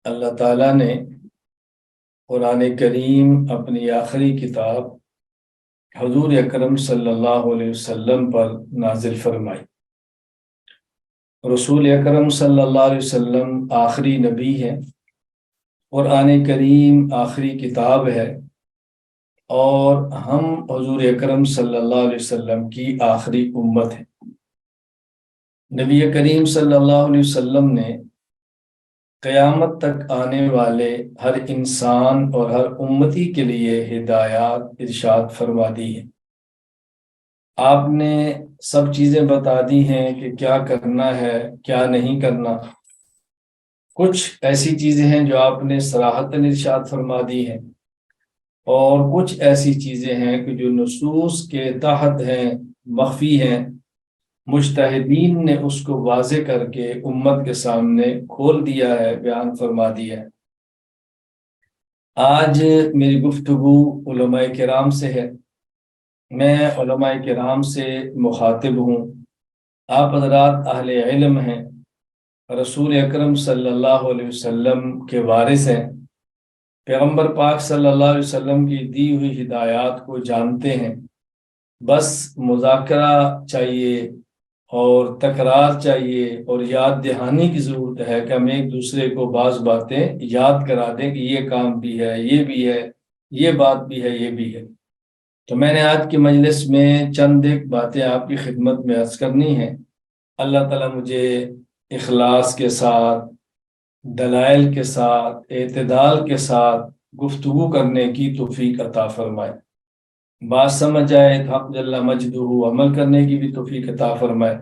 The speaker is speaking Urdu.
اللہ تعالیٰ نے قرآن کریم اپنی آخری کتاب حضور اکرم صلی اللہ علیہ وسلم پر نازل فرمائی۔ رسول اکرم صلی اللہ علیہ وسلم آخری نبی ہے، قرآن کریم آخری کتاب ہے، اور ہم حضور اکرم صلی اللہ علیہ وسلم کی آخری امت ہے۔ نبی کریم صلی اللہ علیہ وسلم نے قیامت تک آنے والے ہر انسان اور ہر امتی کے لیے ہدایات ارشاد فرما دی ہے۔ آپ نے سب چیزیں بتا دی ہیں کہ کیا کرنا ہے، کیا نہیں کرنا۔ کچھ ایسی چیزیں ہیں جو آپ نے صراحتاً ارشاد فرما دی ہیں، اور کچھ ایسی چیزیں ہیں کہ جو نصوص کے تحت ہیں، مخفی ہیں۔ مجتہدین نے اس کو واضح کر کے امت کے سامنے کھول دیا ہے، بیان فرما دیا ہے۔ آج میری گفتگو علماء کرام سے ہے۔ میں علماء کرام سے مخاطب ہوں۔ آپ حضرات اہل علم ہیں، رسول اکرم صلی اللہ علیہ وسلم کے وارث ہیں، پیغمبر پاک صلی اللہ علیہ وسلم کی دی ہوئی ہدایات کو جانتے ہیں۔ بس مذاکرہ چاہیے اور تکرار چاہیے اور یاد دہانی کی ضرورت ہے کہ ہم ایک دوسرے کو بعض باتیں یاد کرا دیں کہ یہ کام بھی ہے، یہ بھی ہے، یہ بات بھی ہے، یہ بھی ہے۔ تو میں نے آج کی مجلس میں چند ایک باتیں آپ کی خدمت میں عرض کرنی ہیں۔ اللہ تعالیٰ مجھے اخلاص کے ساتھ، دلائل کے ساتھ، اعتدال کے ساتھ گفتگو کرنے کی توفیق عطا فرمائے۔ بات سمجھ آئے تو حق جل مجدہ عمل کرنے کی بھی توفیق عطا فرمائے۔